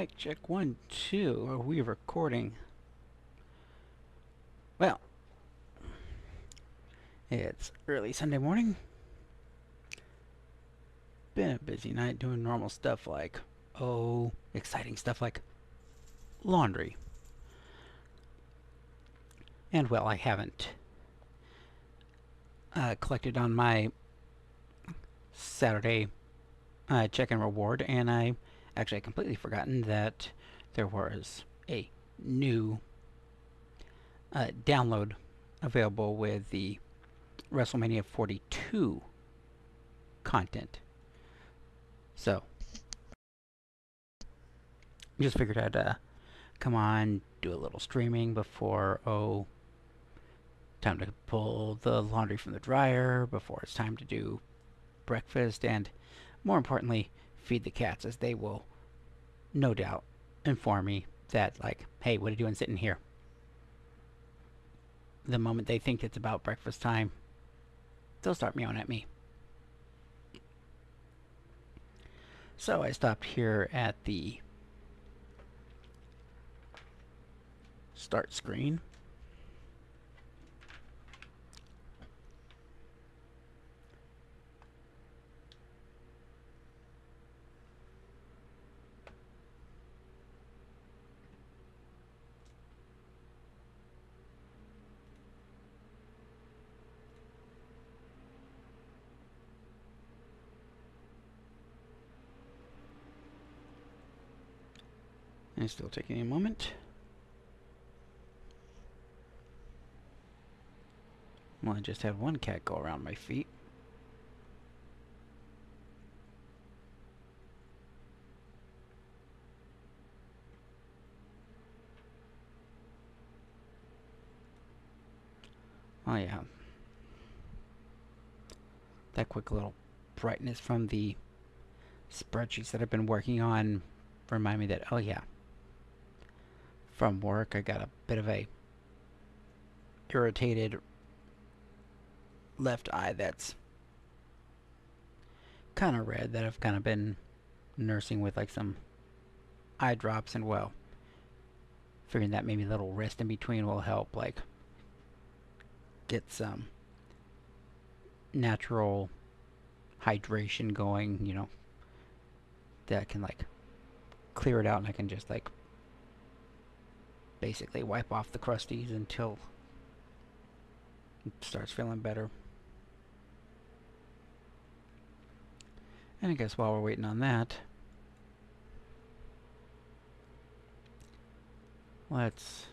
Mic check 1, 2. Are we recording? Well, it's early Sunday morning. Been a busy night doing normal stuff like, exciting stuff like laundry. And well, I haven't collected on my Saturday check-in reward, and I actually had completely forgotten that there was a new download available with the WrestleMania 42 content. So, just figured I'd come on, do a little streaming before, time to pull the laundry from the dryer, before it's time to do breakfast, and more importantly, feed the cats, as they will no doubt inform me that, like, hey, what are you doing sitting here? The moment they think it's about breakfast time, they'll start meowing at me. So I stopped here at the start screen. And it's still taking a moment. Well, I just had one cat go around my feet. Oh yeah. That quick little brightness from the spreadsheets that I've been working on remind me that, oh yeah, from work I got a bit of a irritated left eye that's kind of red, that I've kind of been nursing with like some eye drops, and well, figuring that maybe a little rest in between will help, like, get some natural hydration going, you know, that can like clear it out, and I can just like basically wipe off the crusties until it starts feeling better. And I guess while we're waiting on that, let's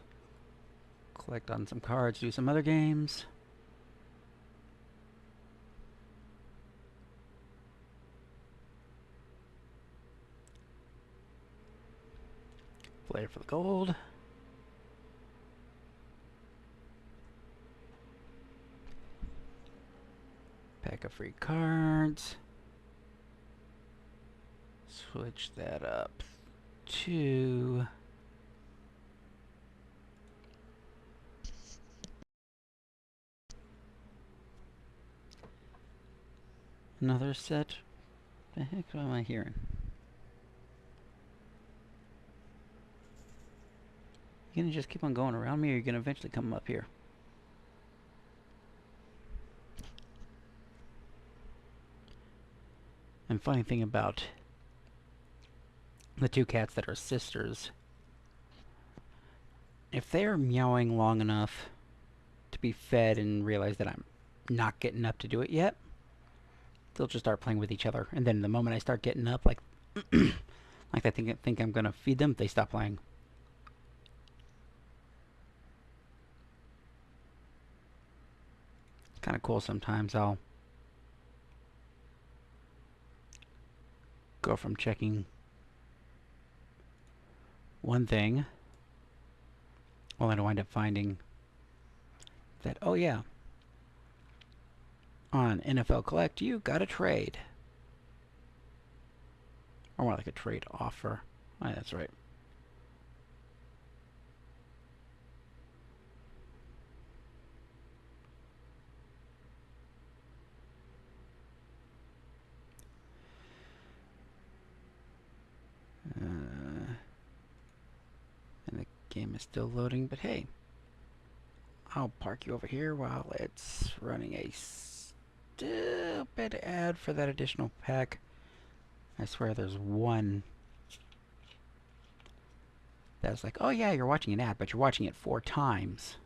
collect on some cards, do some other games. Play for the gold. Pack of free cards. Switch that up to another set. The heck am I hearing? You gonna just keep on going around me, or you gonna eventually come up here? And funny thing about the two cats that are sisters, if they're meowing long enough to be fed and realize that I'm not getting up to do it yet, they'll just start playing with each other. And then the moment I start getting up, like, like they think I'm gonna feed them, they stop playing. It's kind of cool. Sometimes I'll go from checking one thing, well, then I wind up finding that, oh yeah, on NFL Collect, you got a trade. Or more like a trade offer. Oh, that's right. Game is still loading, but hey, I'll park you over here while it's running a stupid ad for that additional pack. I swear there's one that's like, oh yeah, you're watching an ad, but you're watching it 4 times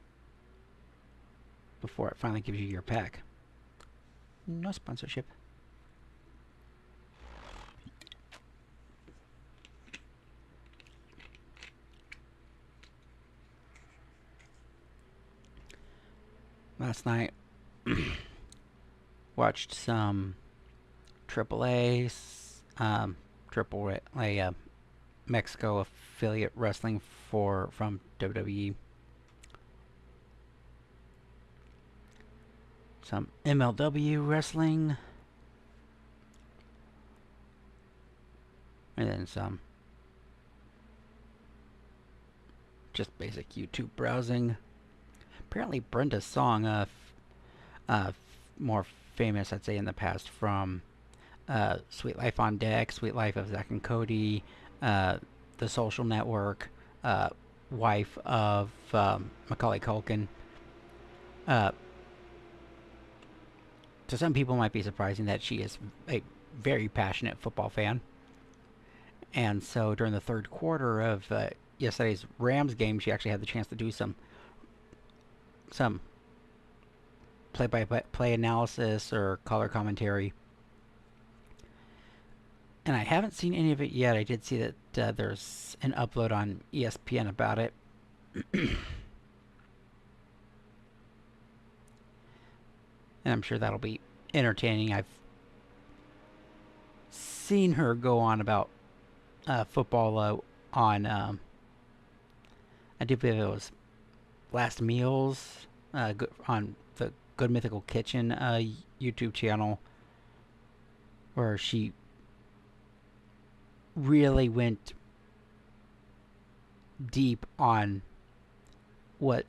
before it finally gives you your pack. No sponsorship. Last night, watched some AAA, AAA Mexico affiliate wrestling from WWE. Some MLW wrestling. And then some just basic YouTube browsing. Apparently Brenda's song, more famous, I'd say, in the past from Sweet Life on Deck, Sweet Life of Zack and Cody, The Social Network, wife of Macaulay Culkin. To some people, it might be surprising that she is a very passionate football fan. And so during the third quarter of yesterday's Rams game, she actually had the chance to do some play-by-play analysis or color commentary. And I haven't seen any of it yet. I did see that there's an upload on ESPN about it. And I'm sure that'll be entertaining. I've seen her go on about football on, I do believe it was Last Meals on the Good Mythical Kitchen YouTube channel, where she really went deep on what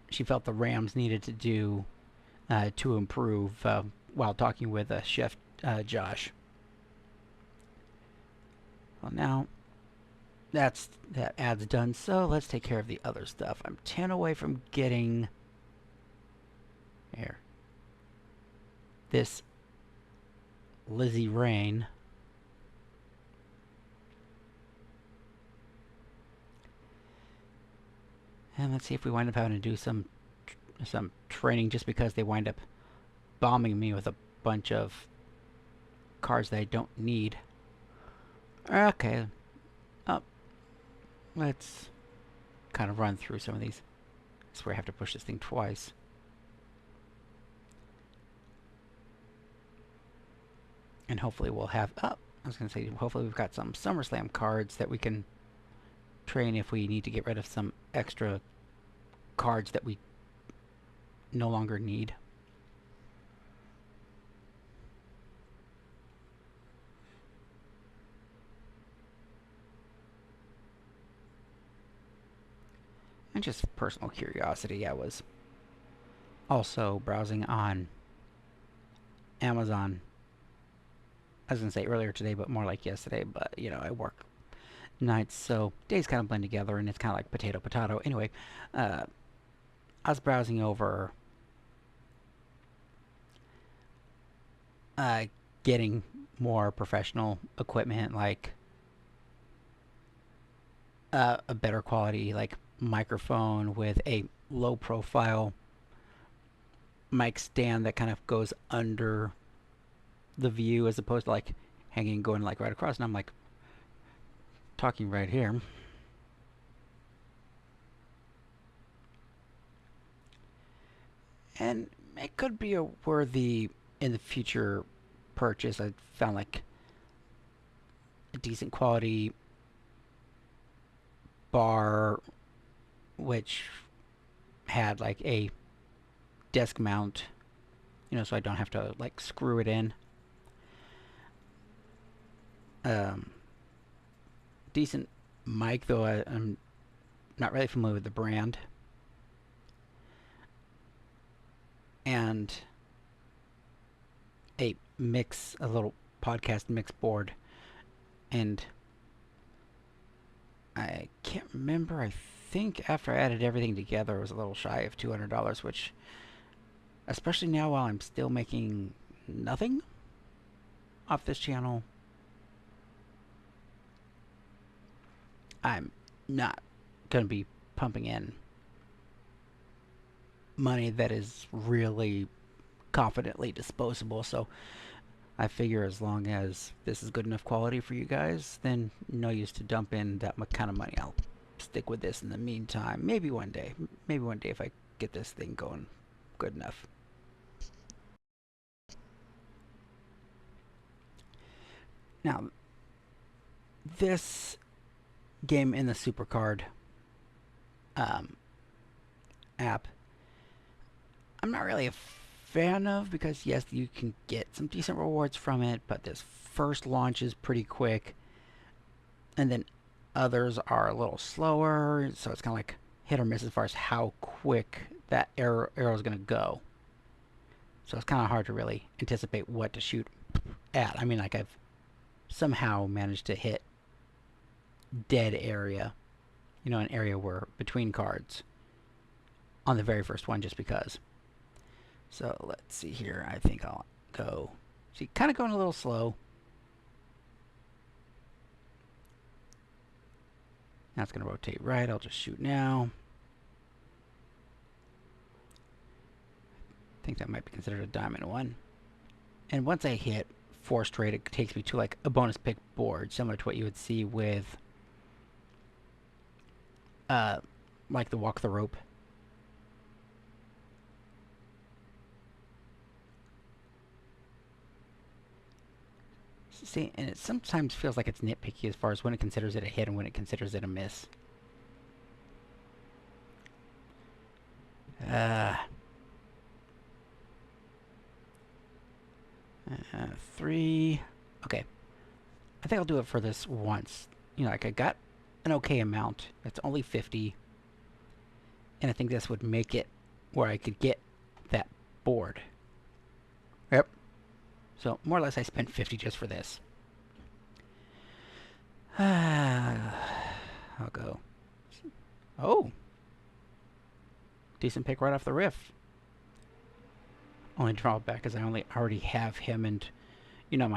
she felt the Rams needed to do to improve while talking with Chef Josh. Well, now that ad's done, so let's take care of the other stuff. I'm 10 away from getting here this Lizzie Rain. And let's see if we wind up having to do some training, just because they wind up bombing me with a bunch of cards that I don't need. Okay. Let's kind of run through some of these. I swear I have to push this thing twice. And hopefully we'll have... I was going to say, hopefully we've got some SummerSlam cards that we can train if we need to get rid of some extra cards that we no longer need. And just personal curiosity, I was also browsing on Amazon. I was going to say earlier today, but more like yesterday. But, you know, I work nights, so days kind of blend together, and it's kind of like potato, potato. Anyway, I was browsing over getting more professional equipment, like a better quality, like, microphone with a low profile mic stand that kind of goes under the view, as opposed to like hanging, going like right across. And I'm like talking right here. And it could be a worthy in the future purchase. I found like a decent quality bar which had like a desk mount, you know, so I don't have to like screw it in. Decent mic, though I'm not really familiar with the brand. And a little podcast mix board. And I can't remember, I think after I added everything together, it was a little shy of $200, which, especially now while I'm still making nothing off this channel, I'm not going to be pumping in money that is really confidently disposable. So I figure as long as this is good enough quality for you guys, then no use to dump in that kind of money. I'll stick with this in the meantime. Maybe one day if I get this thing going good enough. Now, this game in the SuperCard app, I'm not really a fan of, because yes, you can get some decent rewards from it, but this first launch is pretty quick, and then others are a little slower, so it's kind of like hit or miss as far as how quick that arrow is going to go. So it's kind of hard to really anticipate what to shoot at. I mean, like, I've somehow managed to hit dead area, you know, an area where between cards on the very first one, just because. So let's see here. I think I'll go. See, kind of going a little slow. Now it's going to rotate right. I'll just shoot now. I think that might be considered a diamond one. And once I hit 4 straight, it takes me to like a bonus pick board, similar to what you would see with like the walk the rope. See, and it sometimes feels like it's nitpicky as far as when it considers it a hit and when it considers it a miss. 3. Okay. I think I'll do it for this once. You know, like, I got an okay amount. It's only 50. And I think this would make it where I could get that board. Yep. So, more or less, I spent 50 just for this. I'll go. Oh! Decent pick right off the riff. Only drawback is I already have him, and, you know,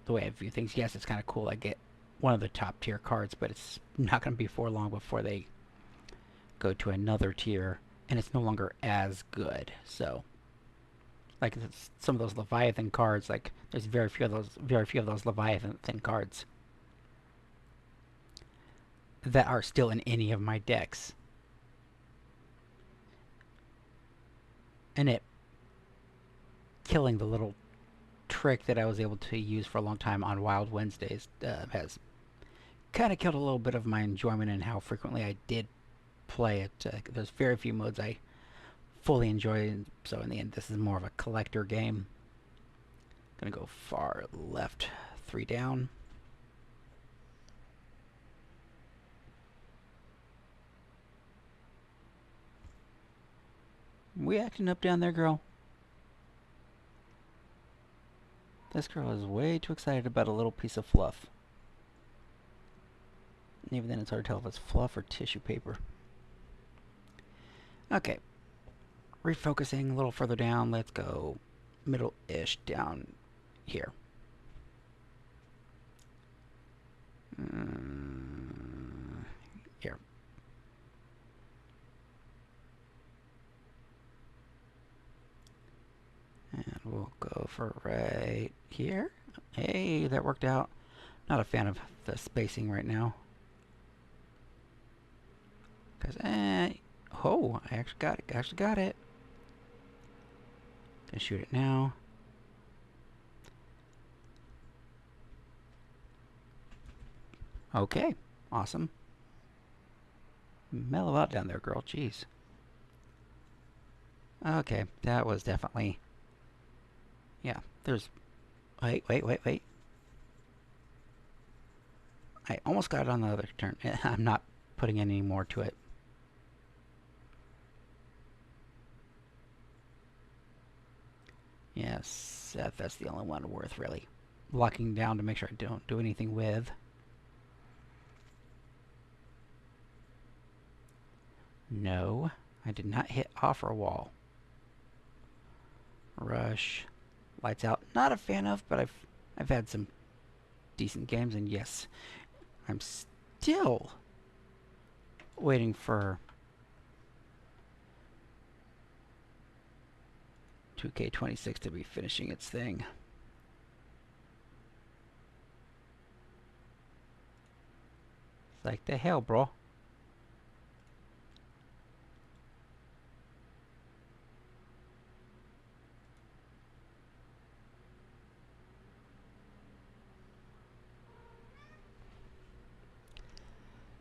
the way I view things, yes, it's kind of cool. I get one of the top tier cards, but it's not going to be for long before they go to another tier, and it's no longer as good. So, like, some of those Leviathan cards, like, there's very few of those Leviathan cards that are still in any of my decks. And it killing the little trick that I was able to use for a long time on Wild Wednesdays has kind of killed a little bit of my enjoyment in how frequently I did play it. There's very few modes I fully enjoy, so in the end this is more of a collector game. Gonna go far left, 3 down. We acting up down there, girl? This girl is way too excited about a little piece of fluff. And even then it's hard to tell if it's fluff or tissue paper. Okay. Refocusing a little further down. Let's go middle-ish down here. Here. And we'll go for right here. Hey, that worked out. Not a fan of the spacing right now. Because, oh, I actually got it. Gonna shoot it now. Okay, awesome. Mellow out down there, girl. Jeez. Okay, that was definitely... Yeah, there's... Wait. I almost got it on the other turn. I'm not putting any more to it. Yes, that's the only one worth really locking down to make sure I don't do anything with. No, I did not hit offer wall. Rush. Lights Out. Not a fan of, but I've had some decent games, and yes, I'm still waiting for 2K26 to be finishing its thing. It's like the hell, bro.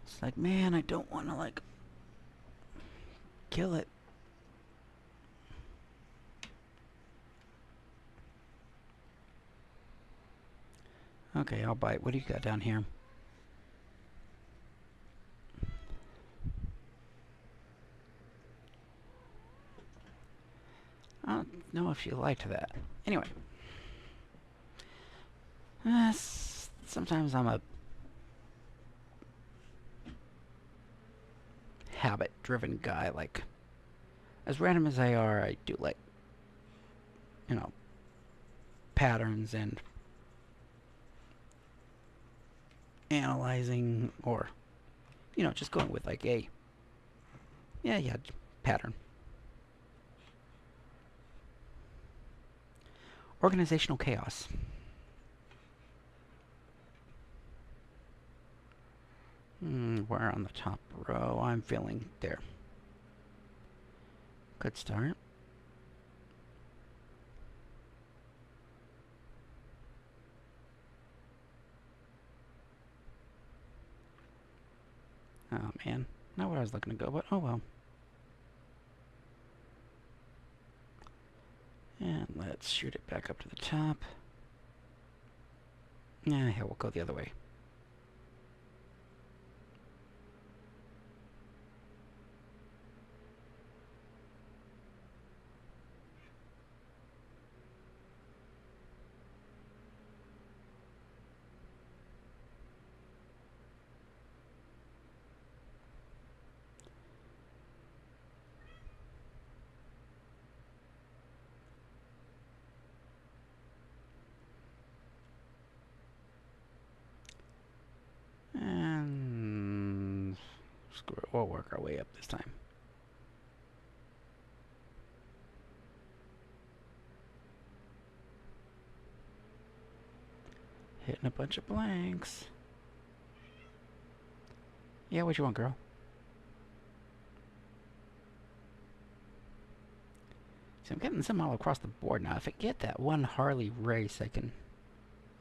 It's like, man, I don't want to, like, kill it. Okay, I'll bite. What do you got down here? I don't know if you liked that. Anyway. Sometimes I'm a habit-driven guy. Like, as random as they are, I do like, you know, patterns and analyzing, or, you know, just going with like a, yeah, pattern. Organizational chaos. Where on the top row? I'm feeling there. Good start. Oh man, not where I was looking to go, but oh well. And let's shoot it back up to the top. Yeah, we'll go the other way. And screw it, we'll work our way up this time. Hitting a bunch of blanks. Yeah, what you want, girl? See, I'm getting some all across the board now. If I get that one Harley race, I can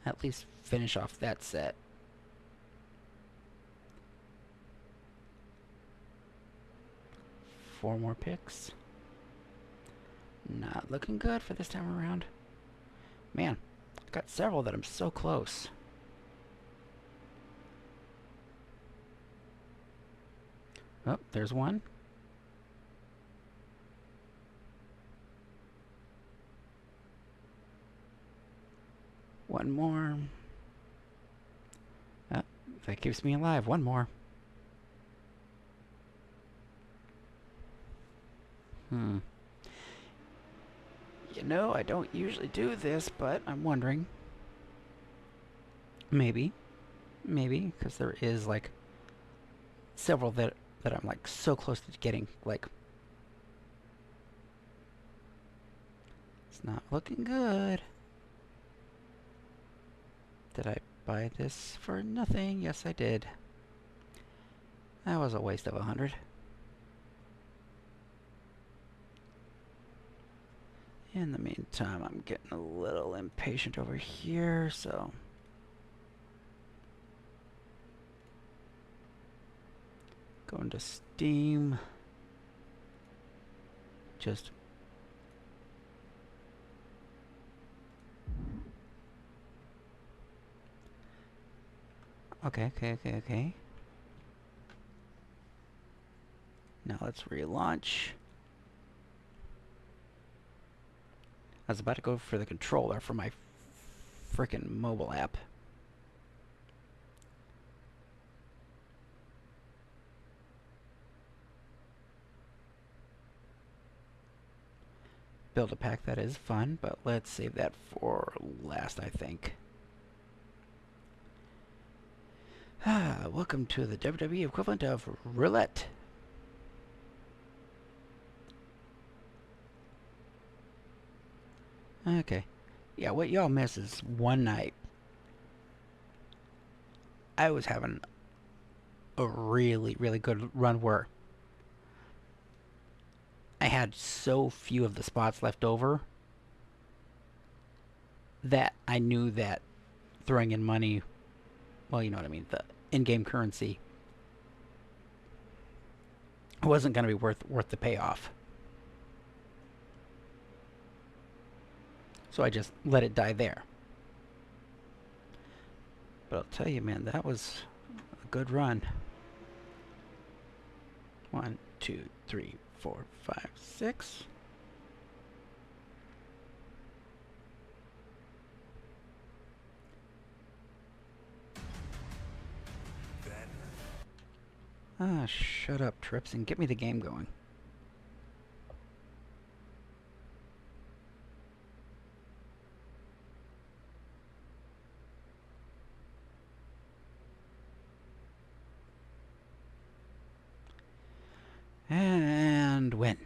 at least finish off that set. Four more picks. Not looking good for this time around. Man, I've got several that I'm so close. Oh, there's one. One more. Oh, that keeps me alive. One more. You know, I don't usually do this, but I'm wondering. Maybe, because there is, like, several that I'm, like, so close to getting, like, it's not looking good. Did I buy this for nothing? Yes, I did. That was a waste of 100. In the meantime, I'm getting a little impatient over here, so going to Steam. Just okay. Now let's relaunch. I was about to go for the controller for my frickin' mobile app. Build a pack, that is fun, but let's save that for last, I think. Welcome to the WWE equivalent of roulette. Okay. Yeah, what y'all miss is one night I was having a really, really good run where I had so few of the spots left over that I knew that throwing in money, well, you know what I mean, the in-game currency wasn't going to be worth the payoff. So I just let it die there. But I'll tell you, man, that was a good run. 1, 2, 3, 4, 5, 6. Ah, shut up, Trips, and get me the game going. And win.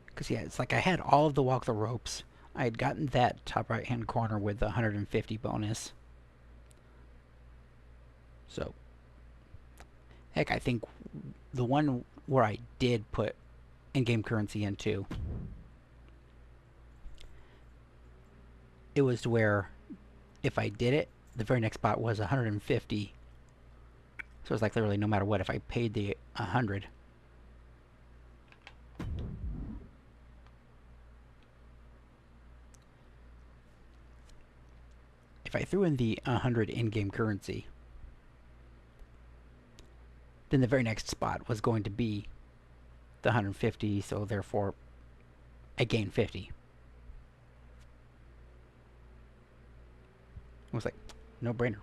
Because, yeah, it's like I had all of the walk the ropes. I had gotten that top right-hand corner with the 150 bonus. So, heck, I think the one where I did put in-game currency into, it was to where if I did it, the very next spot was 150. So it's like literally no matter what, if I paid the 100, if I threw in the 100 in-game currency, then the very next spot was going to be the 150, so therefore I gained 50. It was like, no brainer.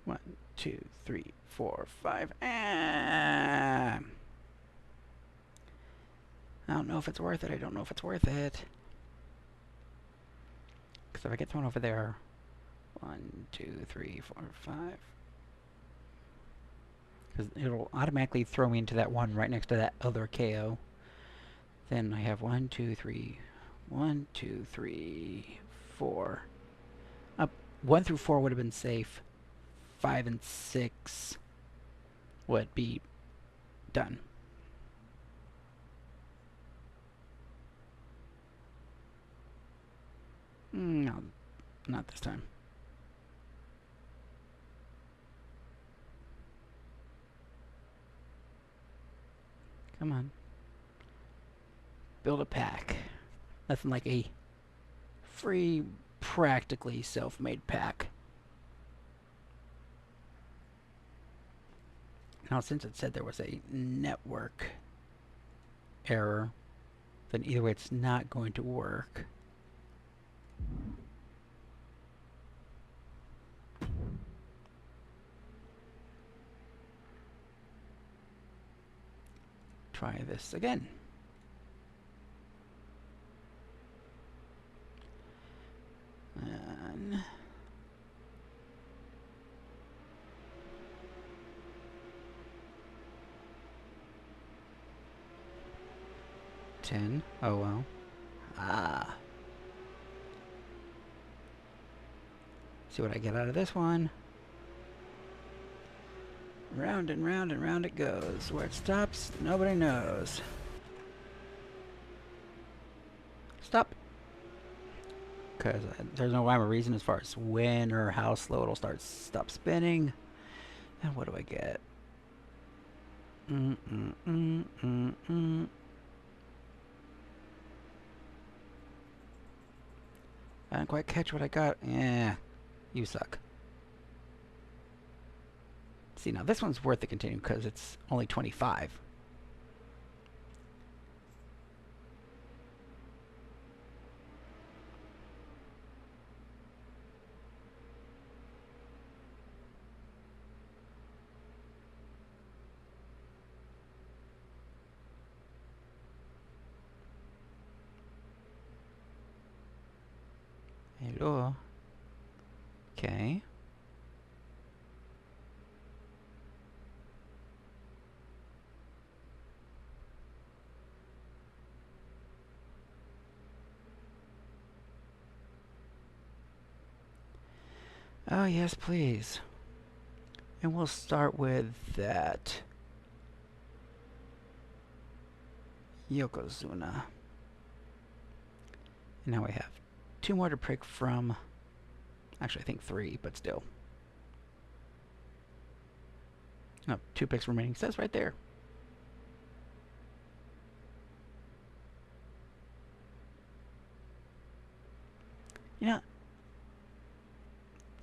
One, two, three, four, five. I don't know if it's worth it. I don't know if it's worth it. Because if I get thrown over there, 1, 2, 3, 4, 5. Because it'll automatically throw me into that one right next to that other KO. Then I have 1, 2, 3, 1, 2, 3, 4. Up 1 through 4 would have been safe. 5 and 6 would be done. No, not this time. Come on. Build a pack. Nothing like a free, practically self-made pack. Now, since it said there was a network error, then either way it's not going to work. Try this again. And 10. Oh well. Ah. See what I get out of this one. Round and round and round it goes. Where it stops, nobody knows. Stop. Because there's no rhyme or reason as far as when or how slow it'll stop spinning. And what do I get? I didn't quite catch what I got. Yeah, you suck. See, now this one's worth the continue because it's only 25. Oh. Okay. Oh, yes, please. And we'll start with that Yokozuna. And now we have 2 more to pick from. Actually, I think 3, but still. No, 2 picks remaining. It says right there. You know,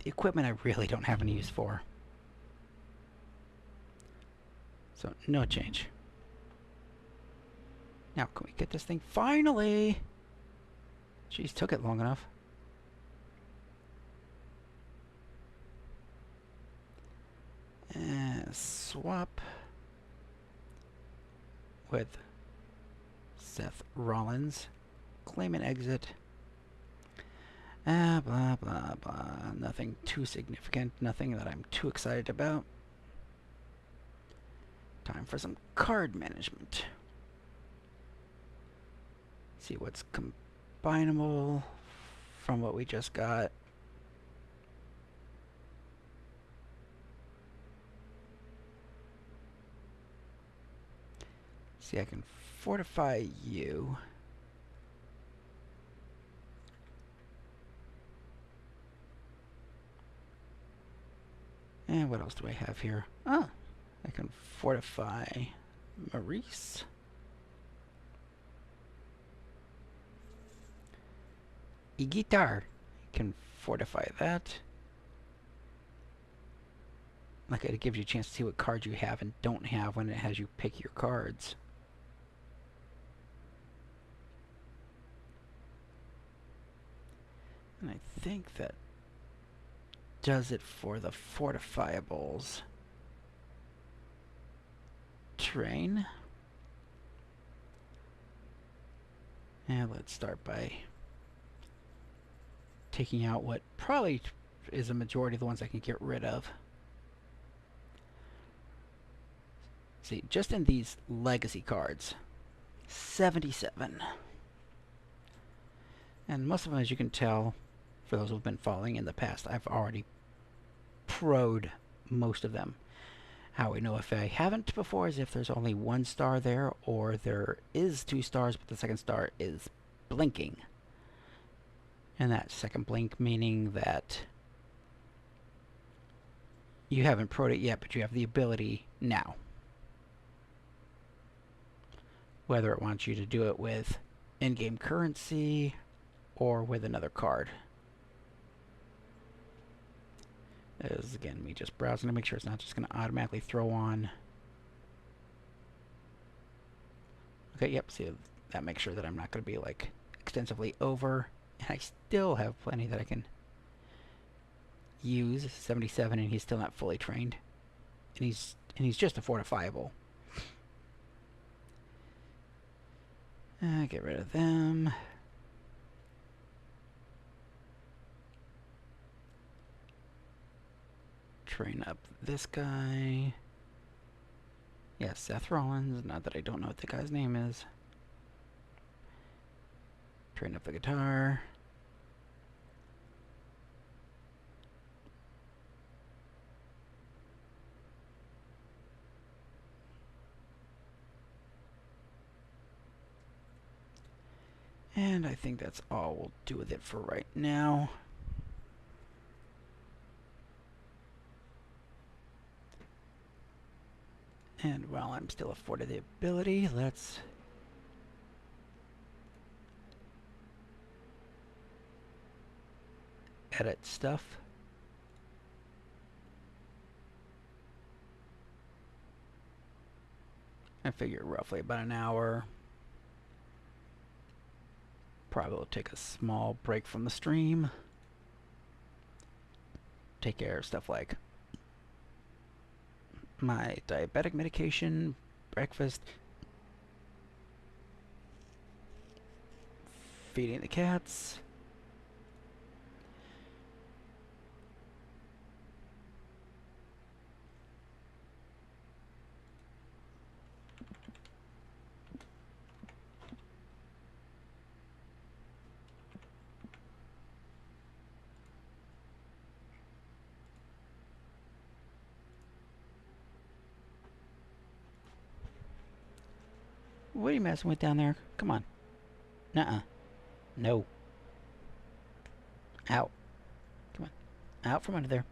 the equipment I really don't have any use for. So, no change. Now, can we get this thing? Finally! Jeez, took it long enough. And swap with Seth Rollins. Claim and exit. Blah, blah, blah. Nothing too significant. Nothing that I'm too excited about. Time for some card management. See what's combinable from what we just got. See, I can fortify you. And what else do I have here? Ah, I can fortify Maurice. E-guitar. Can fortify that. Like, it gives you a chance to see what cards you have and don't have when it has you pick your cards. And I think that does it for the fortifiables. Train. And let's start by taking out what probably is a majority of the ones I can get rid of. See, just in these legacy cards, 77. And most of them, as you can tell, for those who've been following in the past, I've already pro'd most of them. How we know if I haven't before is if there's only 1 star there, or there is 2 stars, but the second star is blinking. And that second blink meaning that you haven't pro'd it yet, but you have the ability now. Whether it wants you to do it with in-game currency or with another card. This is, again, me just browsing to make sure it's not just going to automatically throw on. Okay, yep, see, that makes sure that I'm not going to be, like, extensively over. And I still have plenty that I can use. 77, and he's still not fully trained. And he's just a fortifiable. Get rid of them. Train up this guy. Yeah, Seth Rollins. Not that I don't know what the guy's name is. Train up the guitar. And I think that's all we'll do with it for right now. And while I'm still afforded the ability, let's edit stuff. I figure roughly about an hour. Probably will take a small break from the stream. Take care of stuff like my diabetic medication, breakfast, feeding the cats, What are you messing with down there? Come on. Nuh-uh. No. Out. Come on. Out from under there.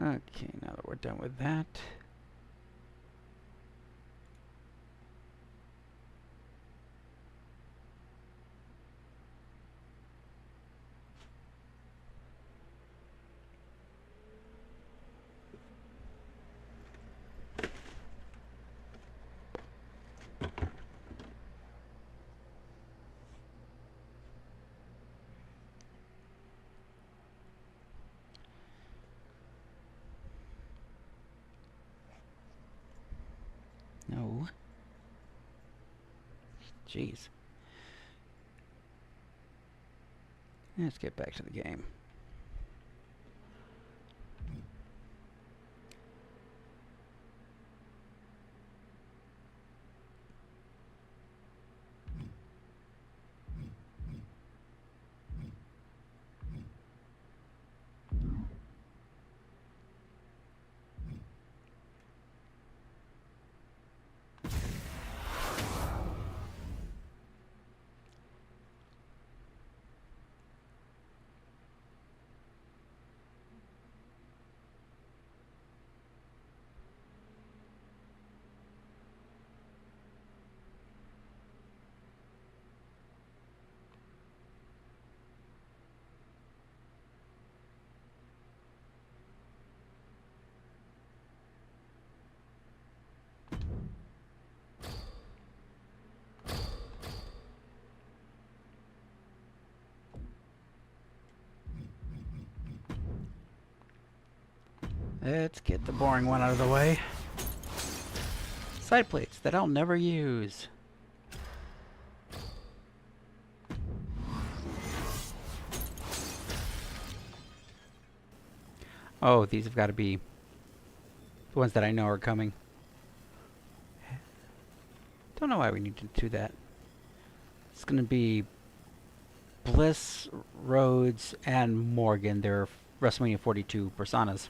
Okay, now that we're done with that. No. Jeez. Let's get back to the game. Let's get the boring one out of the way. Side plates that I'll never use. Oh, these have got to be the ones that I know are coming. Don't know why we need to do that. It's going to be Bliss, Rhodes, and Morgan. They're WrestleMania 42 personas.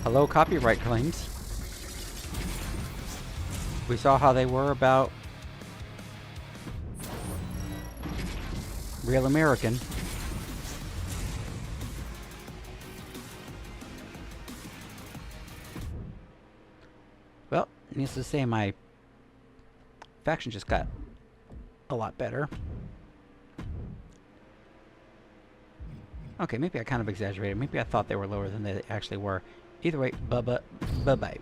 Hello, copyright claims. We saw how they were about Real American. Well, needless to say, my faction just got a lot better. Okay, maybe I kind of exaggerated. Maybe I thought they were lower than they actually were. Either way, bye-bye.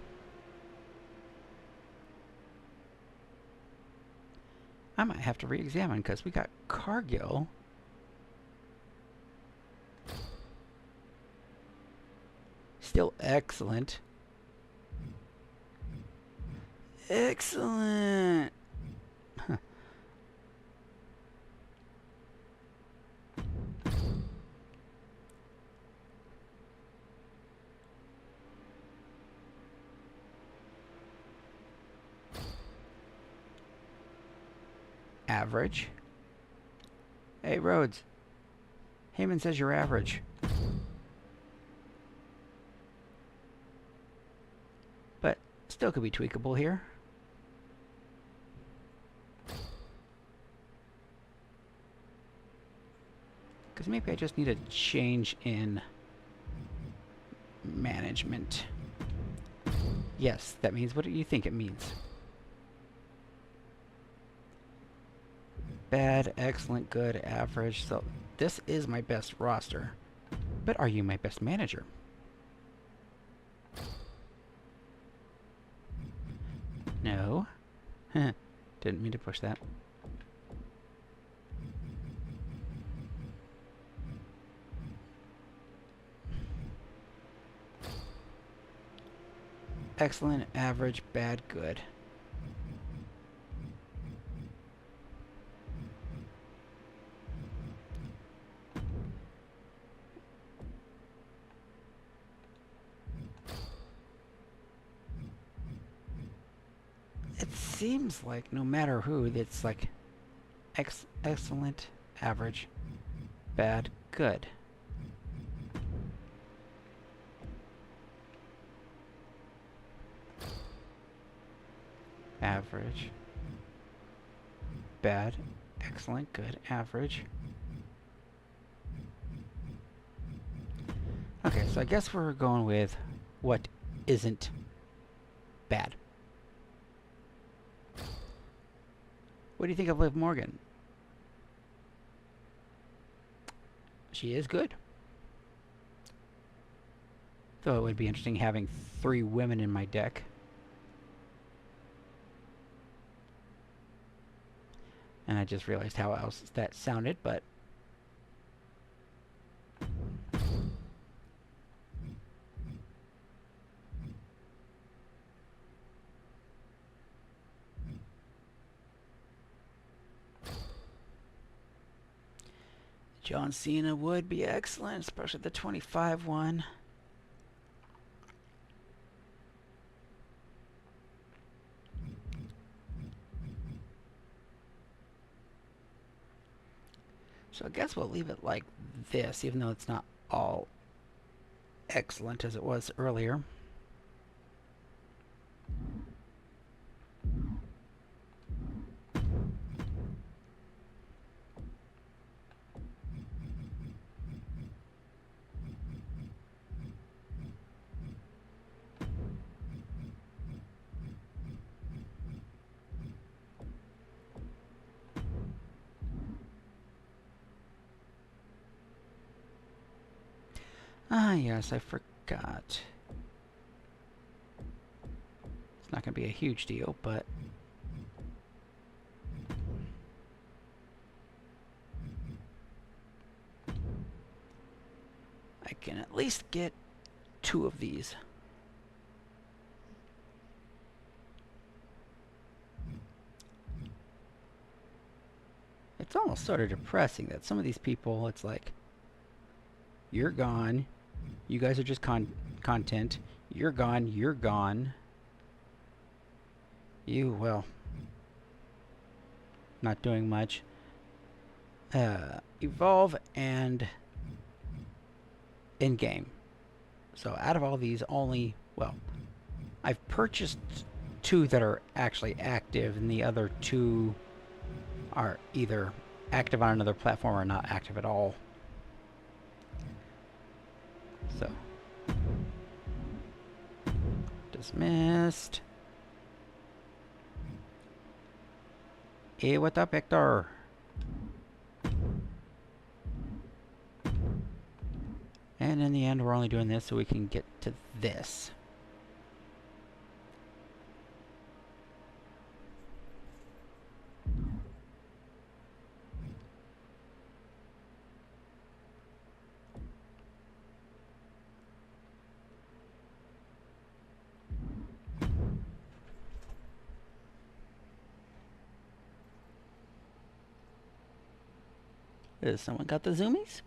I might have to re-examine because we got Cargill. Still excellent. Excellent. Huh. Average. Hey, Rhodes. Heyman says you're average. Still could be tweakable here. Because maybe I just need a change in management. Yes, that means what do you think it means? Bad, excellent, good, average. So this is my best roster. But are you my best manager? No. Didn't mean to push that. Excellent, average, bad, good. It seems like no matter who, it's like excellent, average, bad, good. Average, bad, excellent, good, average. Okay, so I guess we're going with what isn't bad. What do you think of Liv Morgan? She is good. Though it would be interesting having 3 women in my deck. And I just realized how else that sounded, but... John Cena would be excellent, especially the 25 one. So I guess we'll leave it like this, even though it's not all excellent as it was earlier. Ah, yes, I forgot. It's not going to be a huge deal, but... I can at least get 2 of these. It's almost sort of depressing that some of these people, it's like, you're gone. You guys are just content. You're gone. You're gone. You, well, not doing much. Evolve and in-game. So out of all these, only, well, I've purchased 2 that are actually active, and the other 2 are either active on another platform or not active at all. So, dismissed. Hey, what up, Hector? And in the end, we're only doing this so we can get to this. Has someone got the zoomies?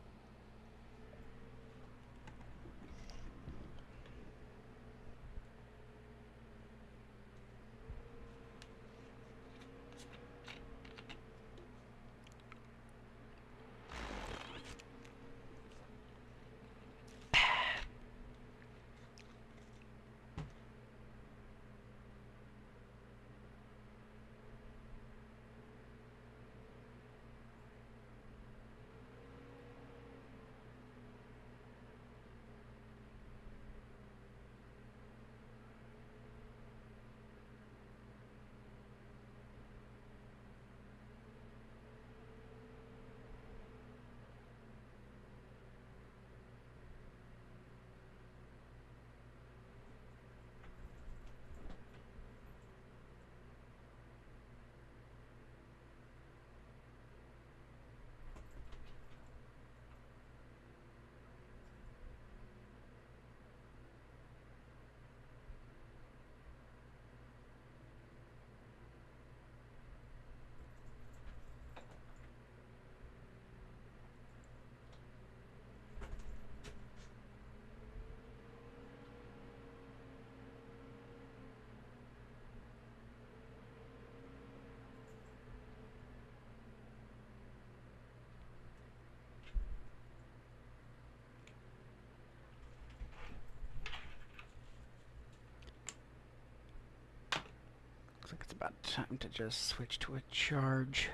about time to just switch to a charge.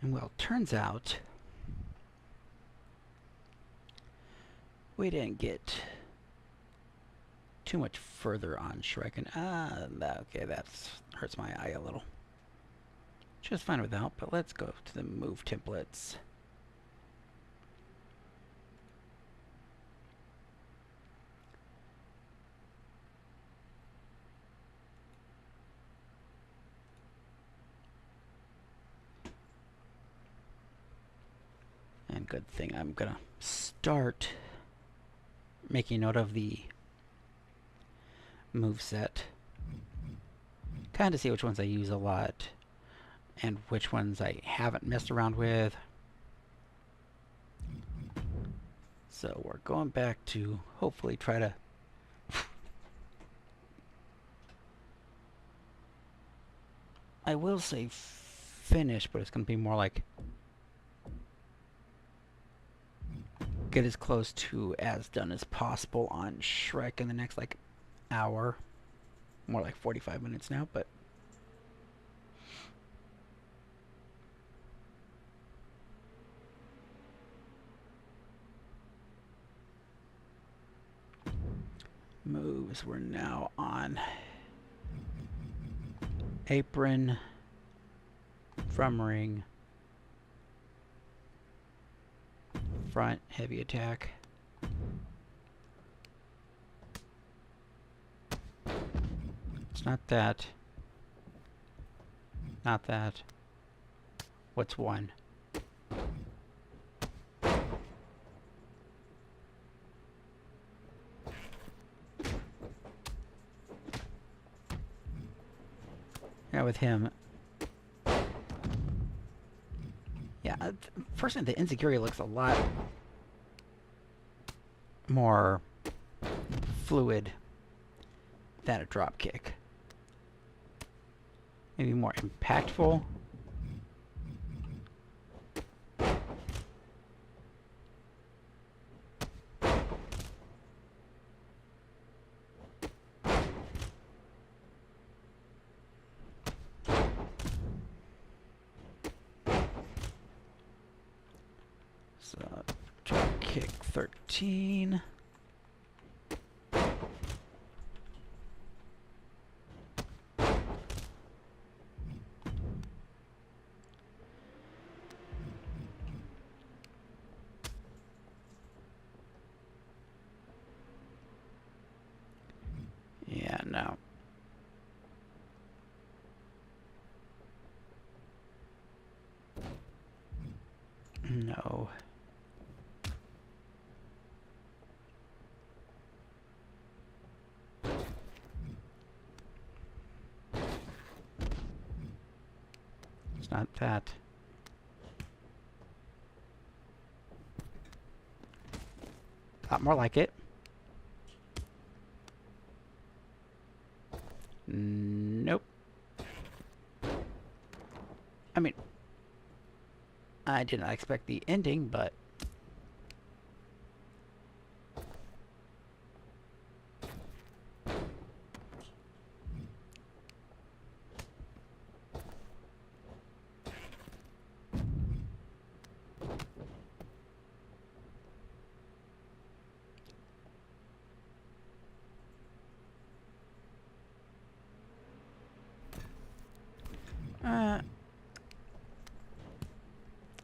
And well, turns out we didn't get too much further on Shrike. Okay, that hurts my eye a little. Just fine without, but let's go to the move templates. And good thing I'm gonna start making note of the move set, kind of see which ones I use a lot and which ones I haven't messed around with. So we're going back to hopefully try to I will say finish, but it's going to be more like get as close to as done as possible on Shrike in the next like hour. More like 45 minutes now, but moves, we're now on apron, from ring, front, heavy attack. It's not that. Not that. What's one? Yeah, with him. Yeah, personally, the Enziguri looks a lot more fluid than a drop kick. Maybe more impactful. So, drop kick 13. Yeah, no. No. It's not that. A lot more like it. Nope. I mean, I did not expect the ending, but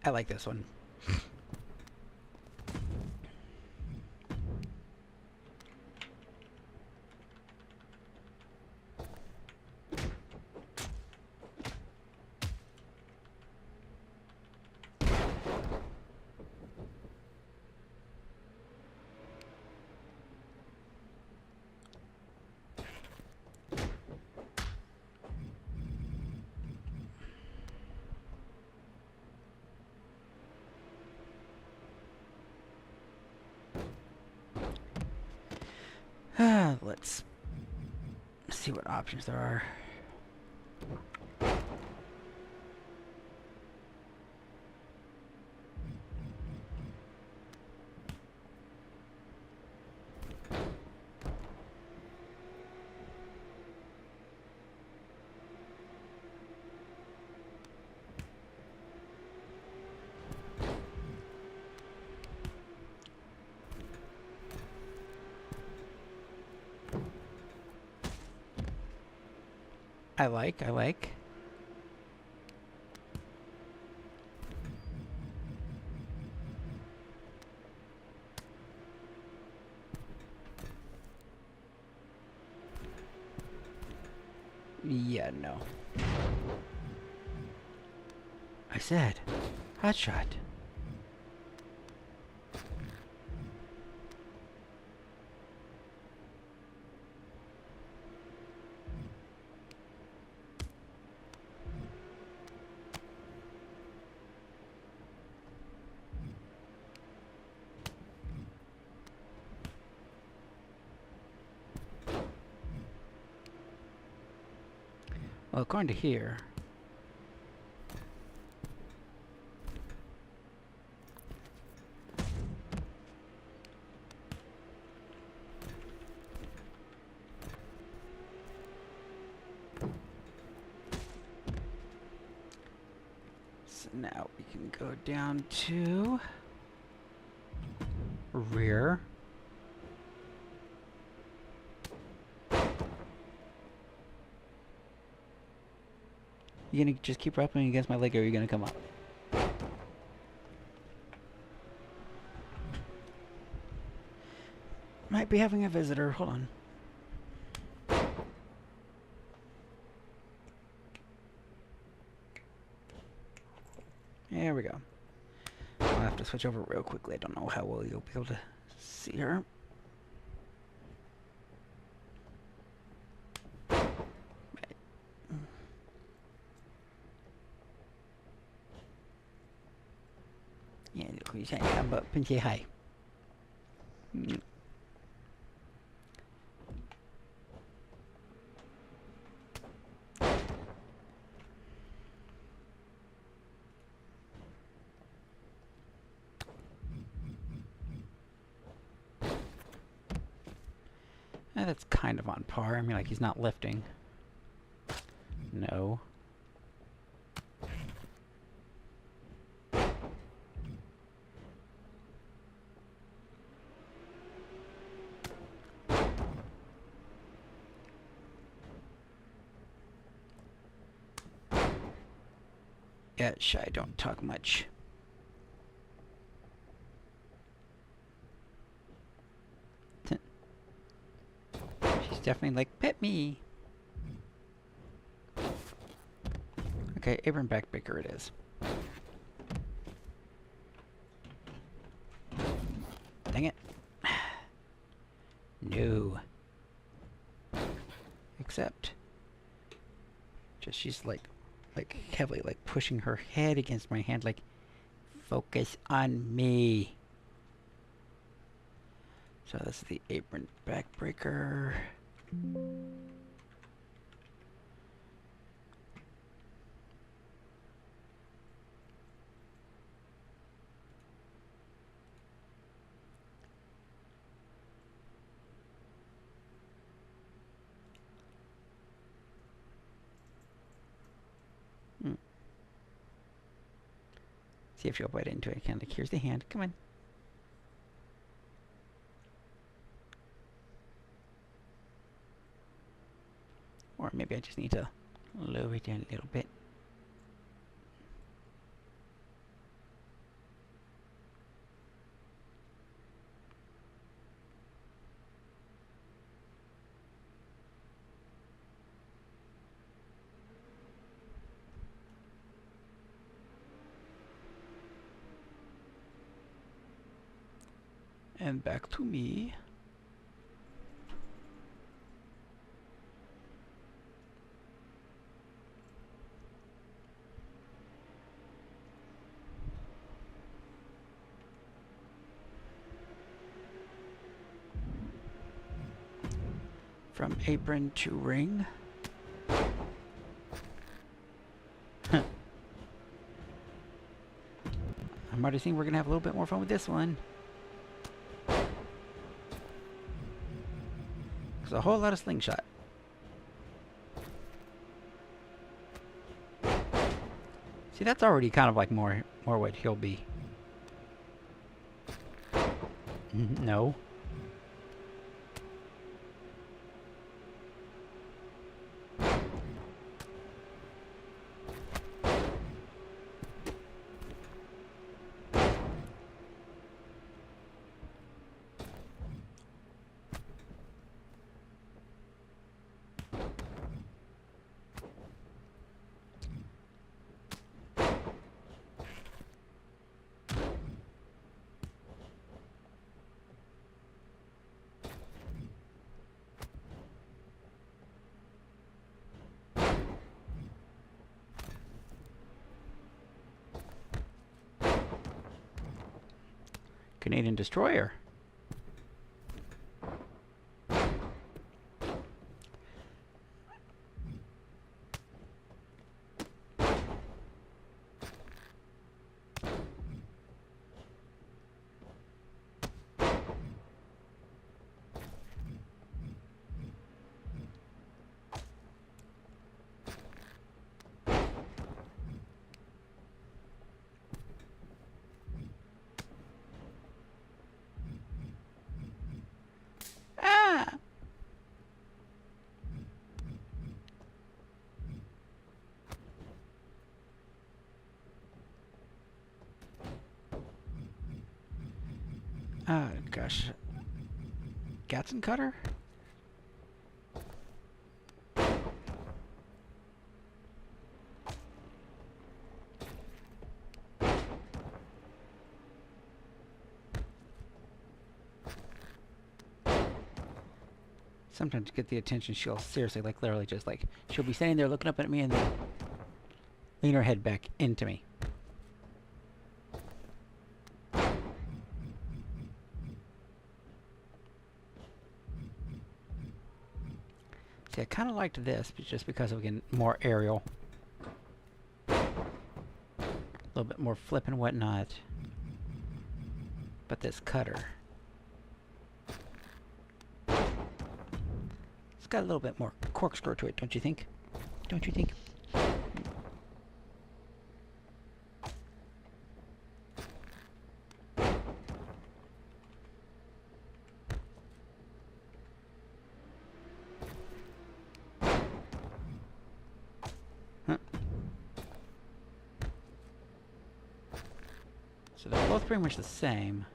I like this one. Let's see what options there are. I like. Yeah, no. I said, hotshot. Well, according to here, so now we can go down to rear. You gonna just keep rapping against my leg, or are you gonna come up? Might be having a visitor. Hold on. There we go. I'll have to switch over real quickly. I don't know how well you'll be able to see her. Yeah, เดี๋ยวคุยใช่ครับแบบเพิ่งใช้ไฮ That's kind of on par. I mean, like, he's not lifting. No. Yeah, shy, don't talk much. She's definitely like, pet me. Okay, apron backbreaker it is. Dang it. No. Except, just she's like heavily like pushing her head against my hand, like, focus on me. So this is the apron backbreaker. See if she'll bite into it. Kind of like, here's the hand. Come on. Or maybe I just need to lower it down a little bit. And back to me. From apron to ring. I'm already seeing we're gonna have a little bit more fun with this one. There's a whole lot of slingshot. See, that's already kind of like more what he'll be. No. Canadian Destroyer. Gosh. Gatson Cutter? Sometimes to get the attention, she'll seriously, like literally just like, she'll be standing there looking up at me and then lean her head back into me. See, I kind of liked this, but just because of, again, more aerial. A little bit more flip and whatnot. But this cutter, it's got a little bit more corkscrew to it, don't you think? Don't you think? So they're both pretty much the same.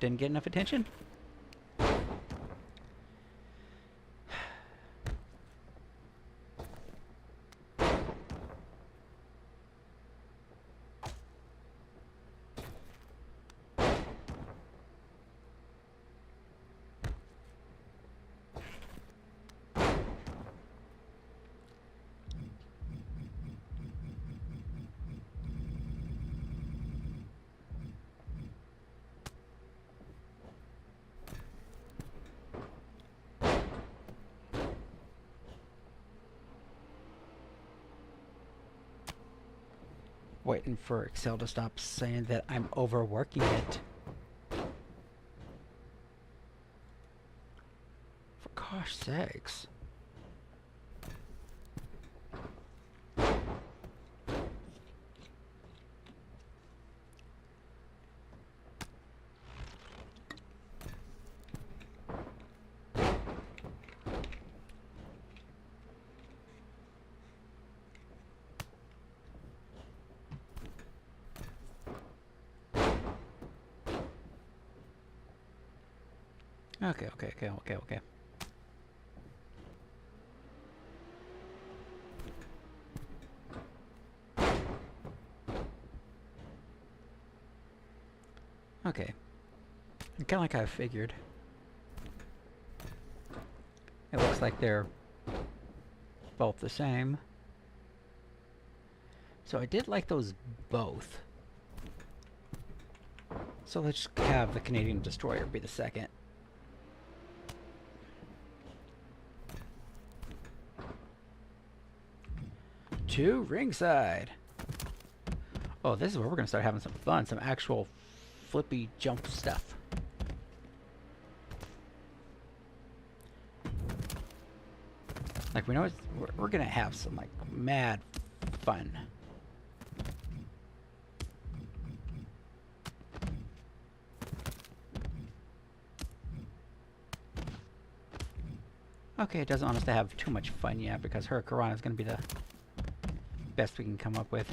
Didn't get enough attention? Waiting for Excel to stop saying that I'm overworking it. For gosh sakes. Okay. Okay. Kind of like I figured. It looks like they're both the same. So I did like those both. So let's have the Canadian Destroyer be the second. to ringside. Oh, this is where we're going to start having some fun. Some actual flippy jump stuff. Like, we know we're going to have some, like, mad fun. Okay, it doesn't want us to have too much fun yet because Hurricanrana is going to be the best we can come up with.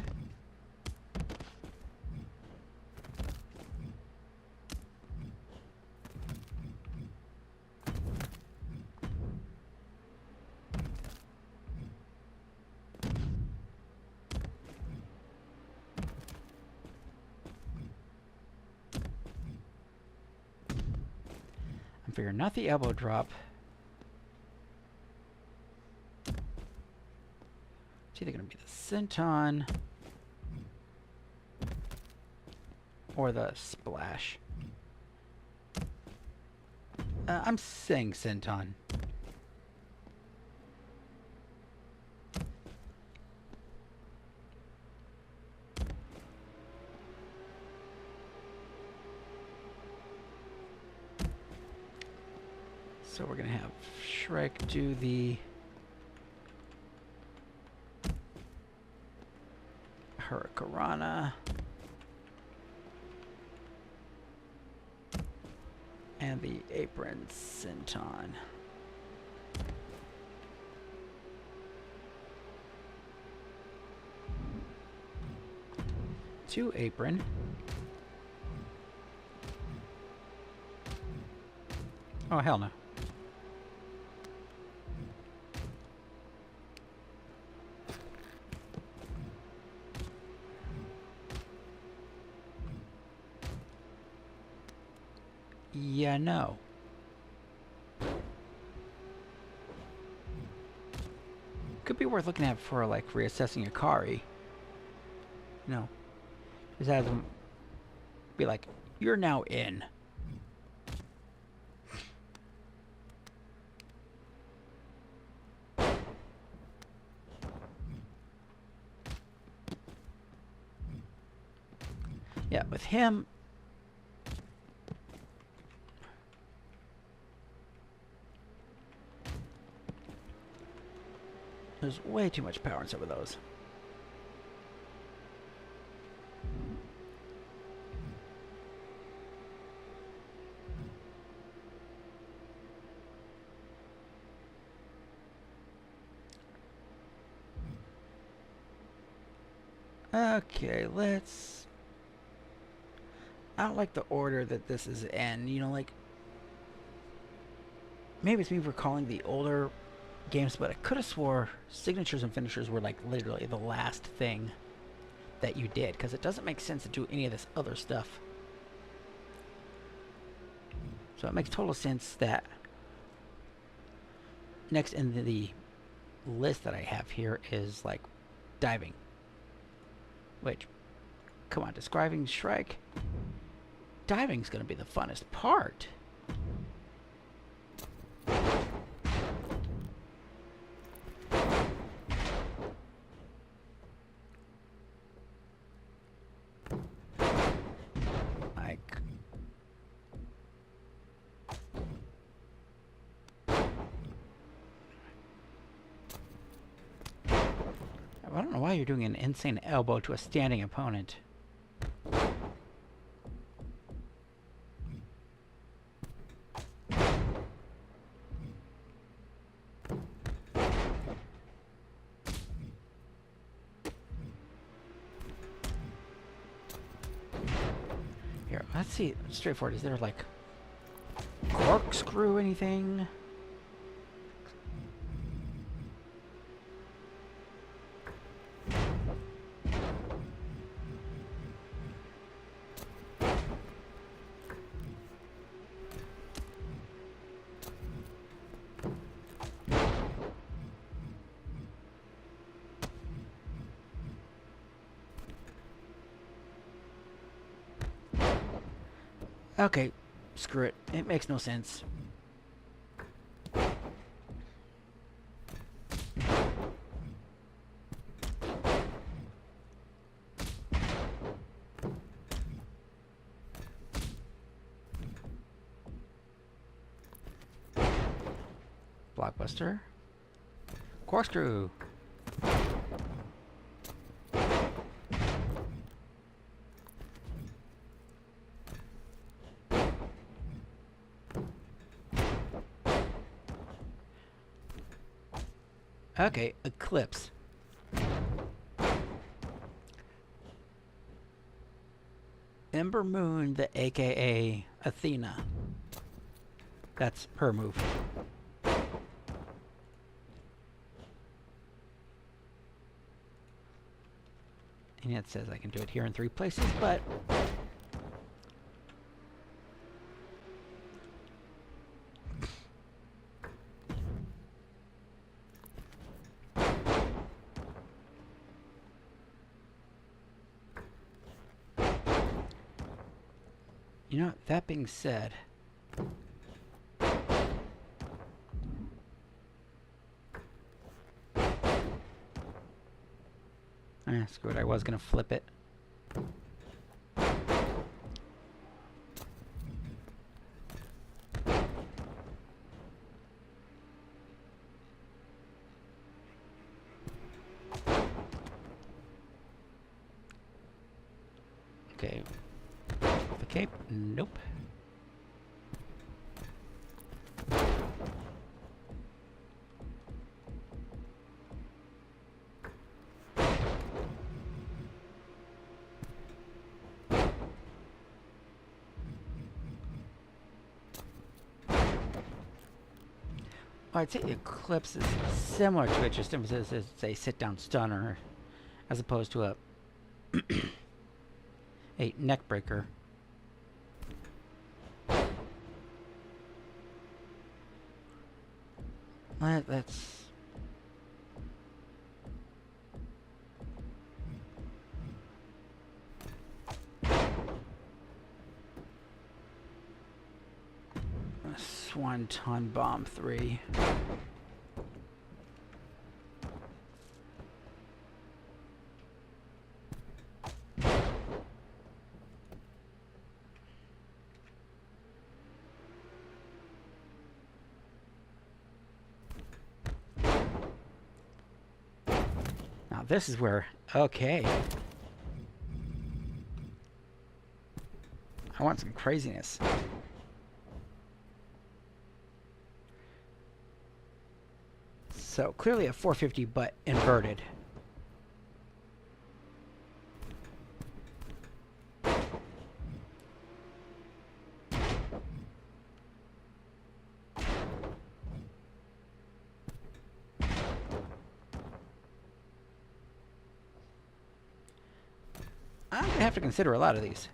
I'm figuring not the elbow drop. It's either going to be the senton or the splash. I'm saying senton. So we're going to have Shrike do the Hurricanrana and the apron senton. To apron. Oh, hell no. Yeah, no. Could be worth looking at for, like, reassessing Akari. You know, just have them be like, you're now in. Yeah, with him, there's way too much power in some of those. Okay, let's... I don't like the order that this is in. You know, like... Maybe it's me recalling the older games, but I could have swore signatures and finishers were, like, literally the last thing that you did, because it doesn't make sense to do any of this other stuff. So it makes total sense that next in the list that I have here is, like, diving. Which, come on, describing Shrike, diving's gonna be the funnest part. Like, I don't know why you're doing an insane elbow to a standing opponent. Here, let's see. Straightforward. Is there, like, corkscrew anything? Okay, screw it. It makes no sense. Blockbuster. Corkscrew. Okay, Eclipse. Ember Moon, the AKA Athena. That's her move. And it says I can do it here in 3 places, but you know, that being said, screw it, I was gonna flip it. Okay. The cape? Nope. I'd say Eclipse is similar to it, just as a sit-down stunner, as opposed to a neck breaker. That's Swanton Bomb 3. Now this is where, okay. I want some craziness. So clearly a 450, but inverted. I'm gonna have to consider a lot of these.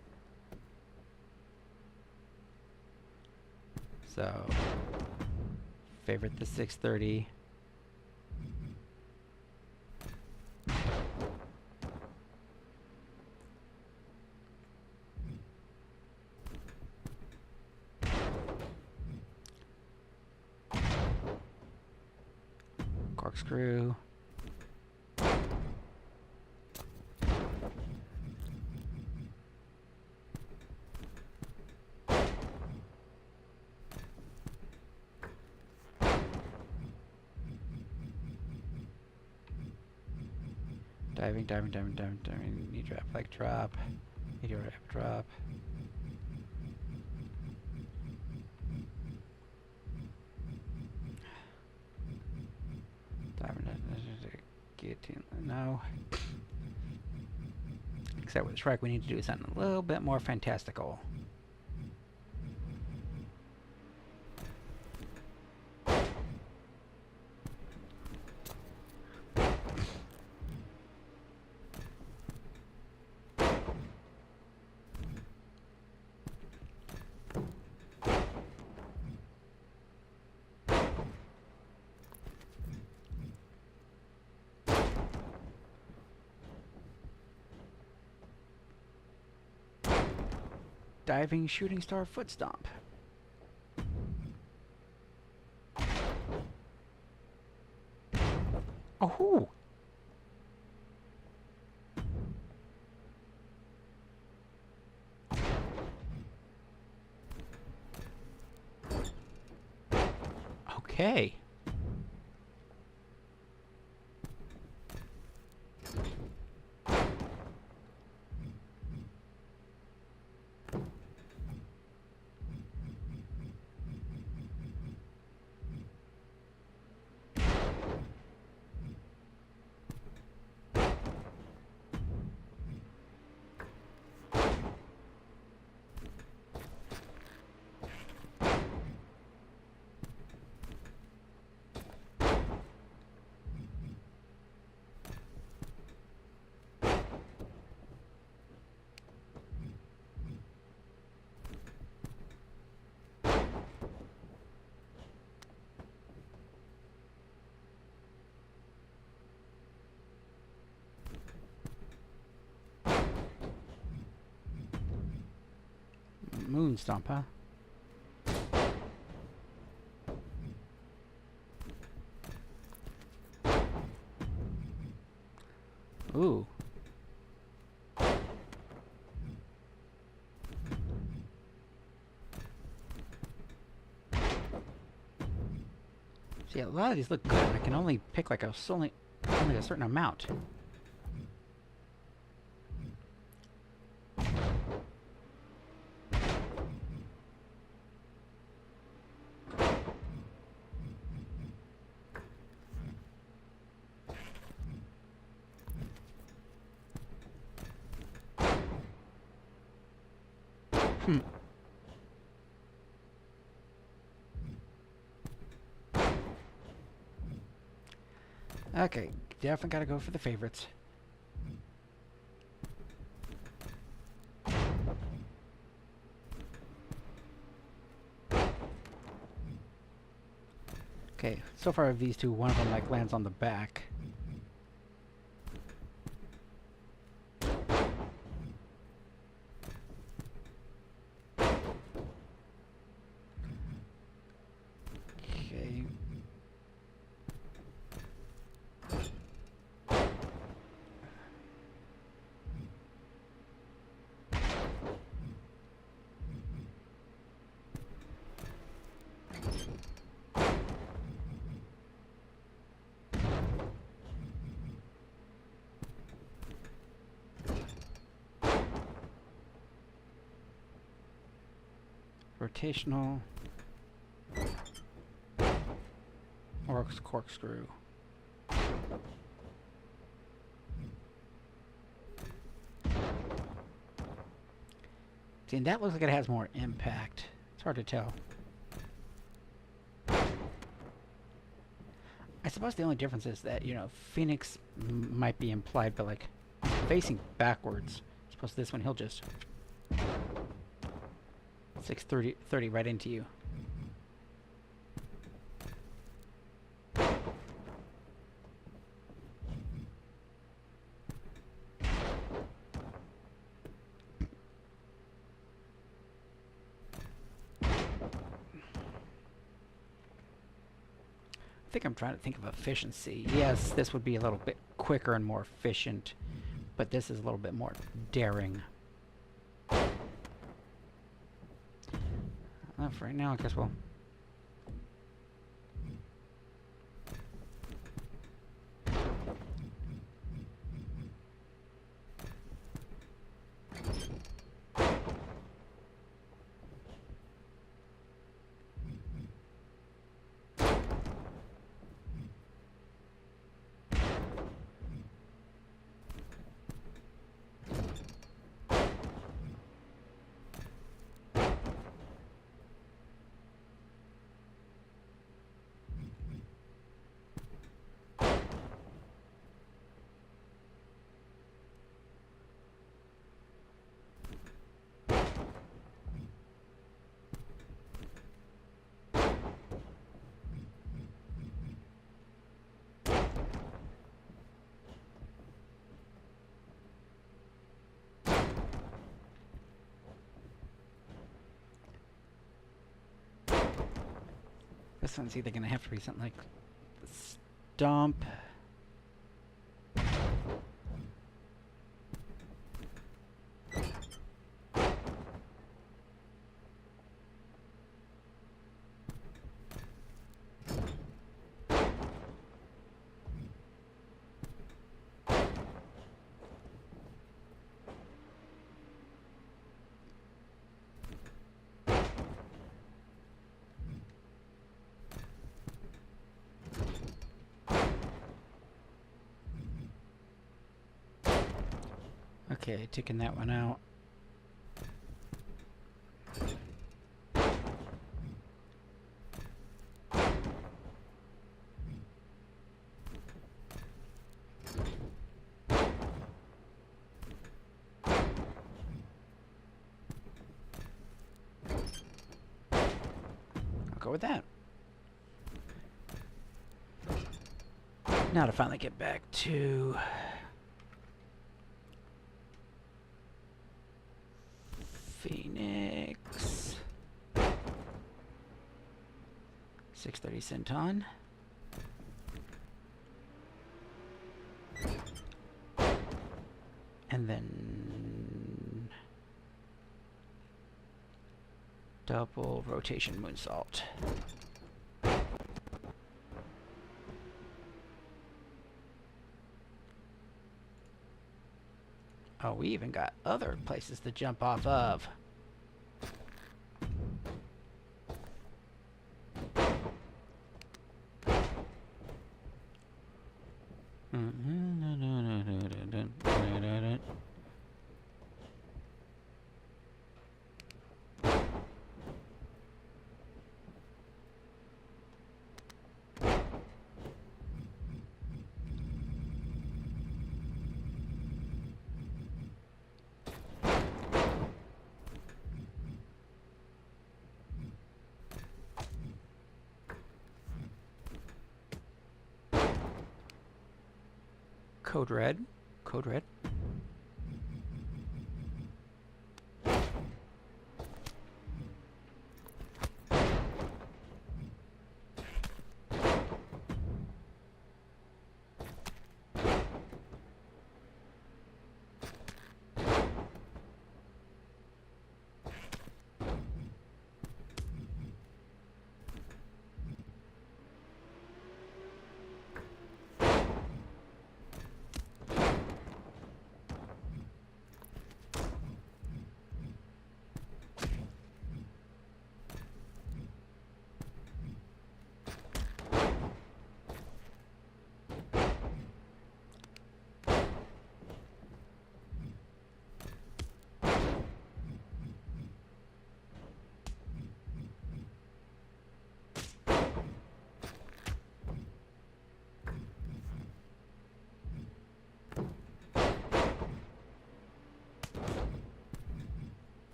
So, favorite the 630. Corkscrew. Diving, knee drop, leg drop, meteor drop. Guillotine, no. Except with Shrike, we need to do something a little bit more fantastical. Diving shooting star foot stomp. Oh! Okay. Moon Stomp, huh? Ooh. See, a lot of these look good. I can only pick like only a certain amount. Hmm. Okay, definitely gotta go for the favorites. Okay, so far of these two, one of them like lands on the back. Okay. Rotational. Or corkscrew. See, and that looks like it has more impact. It's hard to tell. I suppose the only difference is that, you know, Phoenix might be implied, but like facing backwards. I suppose this one he'll just 630 right into you. I think I'm trying to think of efficiency. Yes, this would be a little bit quicker and more efficient, but this is a little bit more daring. For right now, I guess we'll... This one's either gonna have to be something like the Stomp. Okay, taking that one out. I'll go with that. Now to finally get back to Phoenix. 630 centon. And then double rotation moonsault. Oh, we even got other places to jump off of. Code red. Code red.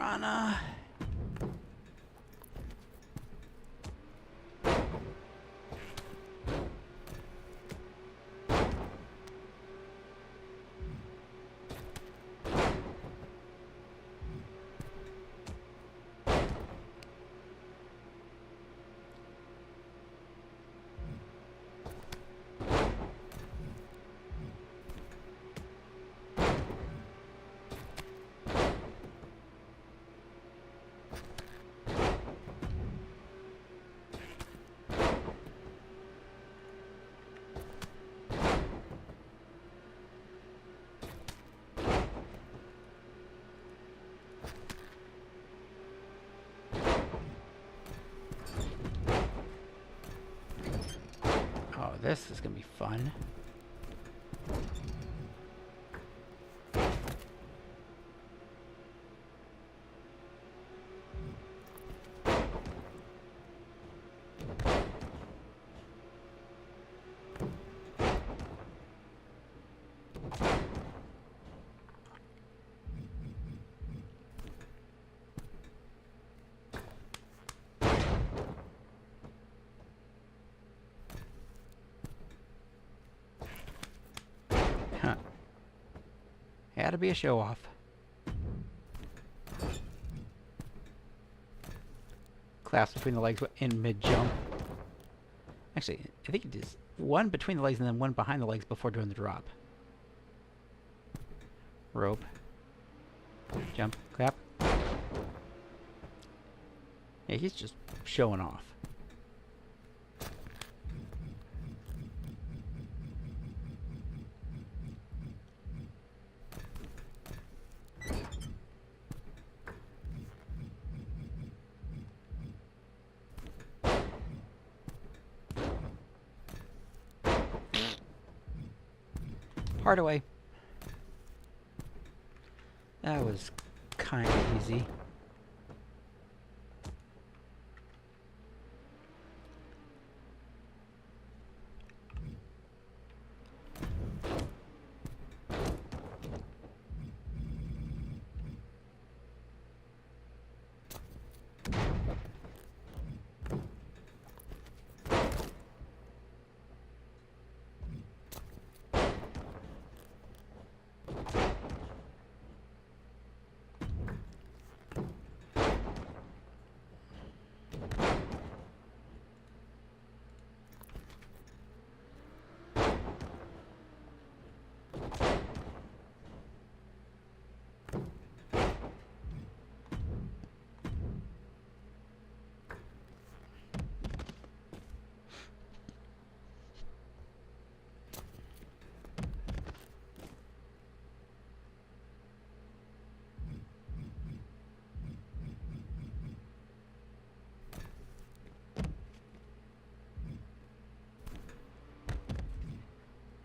Rana. Oh, this is gonna be fun. Huh. Had to be a show off. Clasp between the legs in mid jump. Actually, I think it is one between the legs and then one behind the legs before doing the drop. Rope. Jump. Clap. Yeah, he's just showing off. Hardaway. That was kind of easy.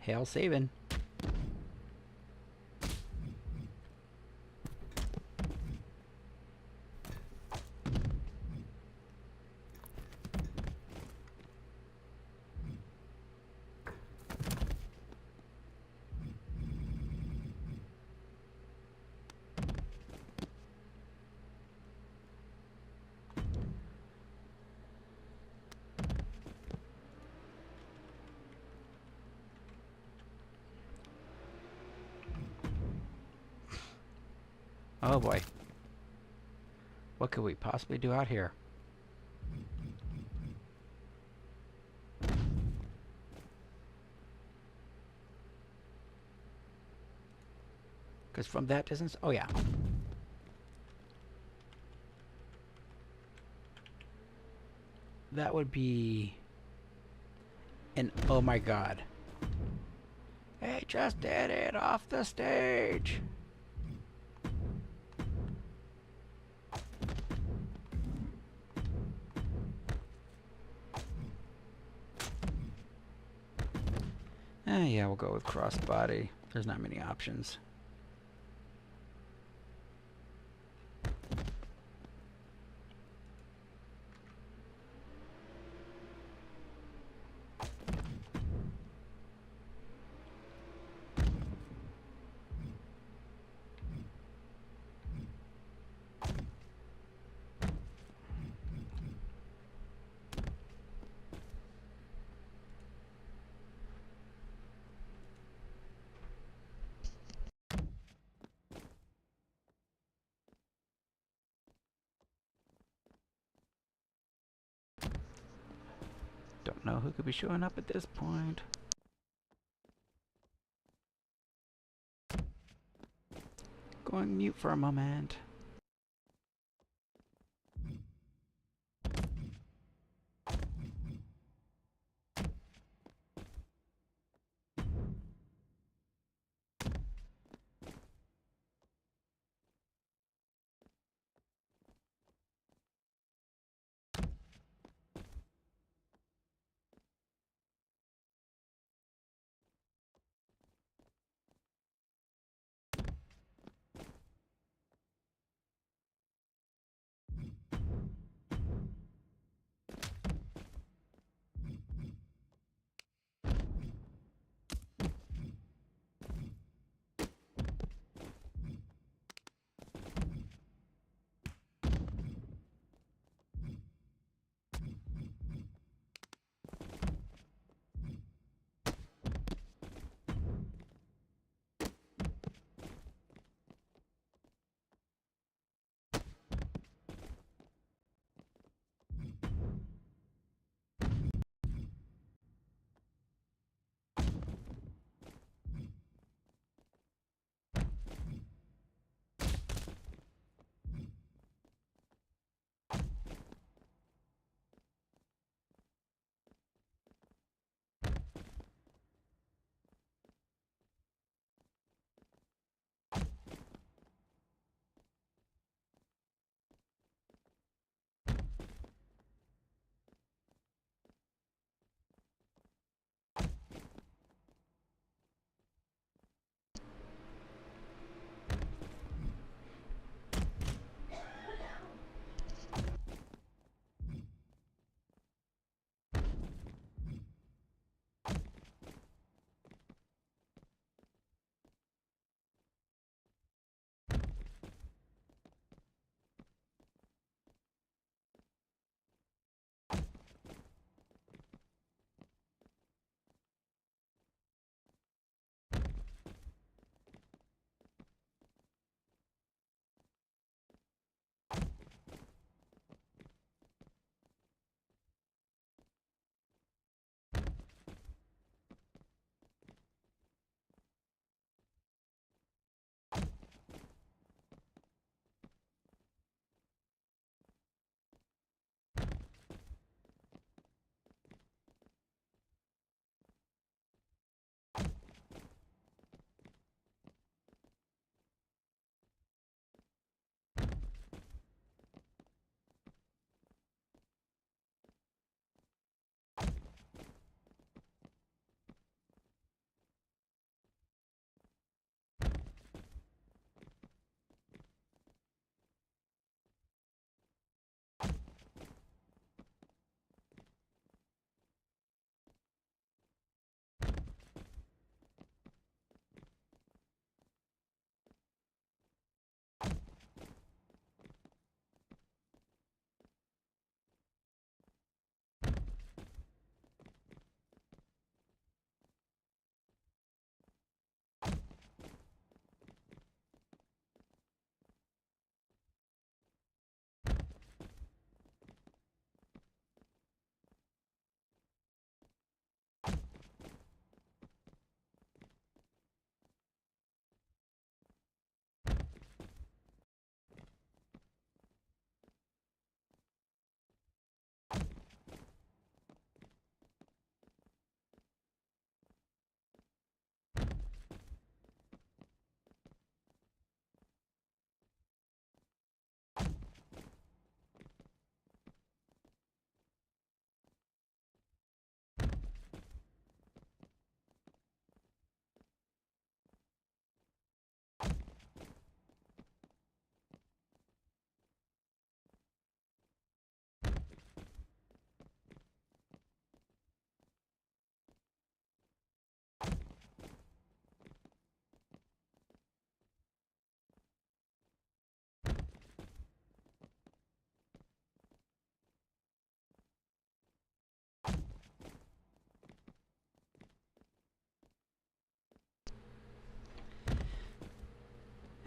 Hail saving. Oh boy. What could we possibly do out here? Because from that distance... Oh yeah. That would be... an... Oh my god. Hey, just did it off the stage! Yeah, we'll go with crossbody. There's not many options. Don't know who could be showing up at this point. Going mute for a moment.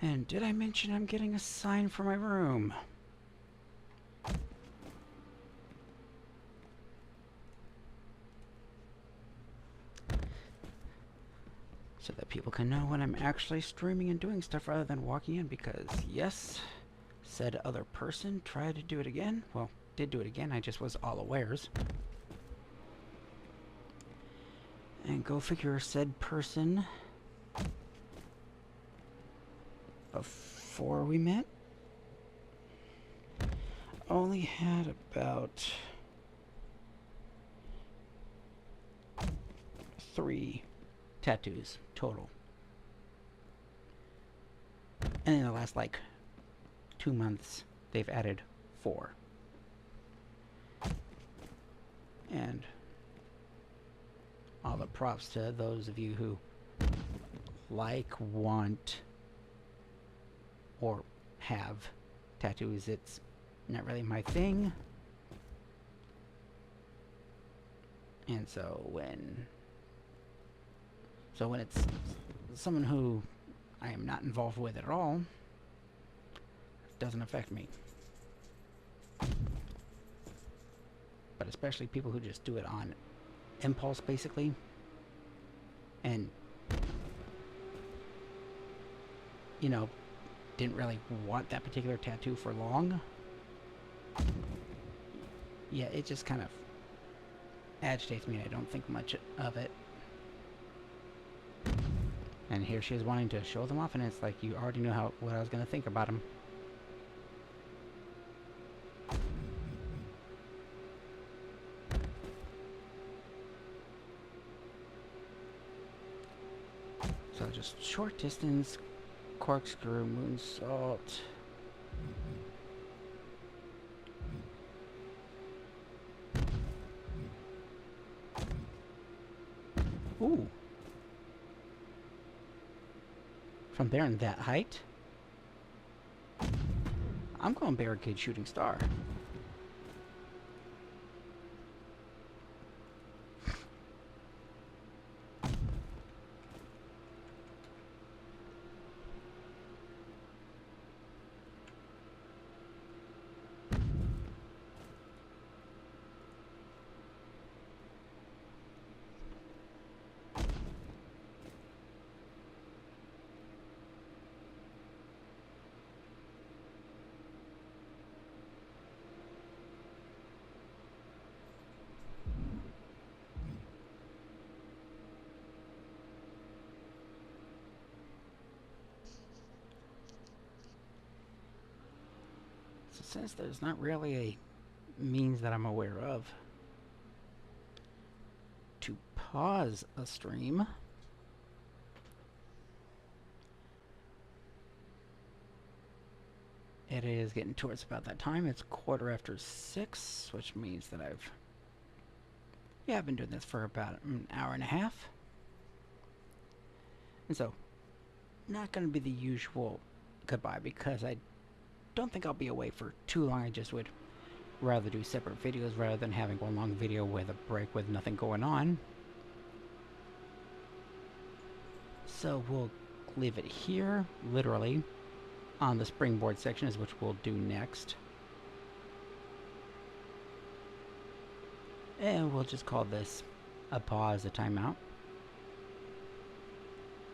And did I mention I'm getting a sign for my room? So that people can know when I'm actually streaming and doing stuff rather than walking in, because yes, said other person tried to do it again. Well, did do it again, I just was all awares. And go figure, said person, before we met, only had about 3 tattoos total. And in the last, like, 2 months, they've added 4. And all the props to those of you who like, want, or have tattoos. It's not really my thing. And so when it's someone who I am not involved with at all, it doesn't affect me. But especially people who just do it on impulse, basically, and, you know, didn't really want that particular tattoo for long. Yeah, it just kind of agitates me, and I don't think much of it. And here she is wanting to show them off, and it's like, you already knew what I was going to think about them. So just short distance, corkscrew, moonsault. Ooh. From there in that height? I'm going barricade shooting star. Since there's not really a means that I'm aware of to pause a stream, it is getting towards about that time. It's 6:15, which means that I've been doing this for about an hour and a half. And so, not going to be the usual goodbye, because I don't think I'll be away for too long. I just would rather do separate videos rather than having one long video with a break with nothing going on. So we'll leave it here, literally, on the springboard sections, which we'll do next. And we'll just call this a pause, a timeout.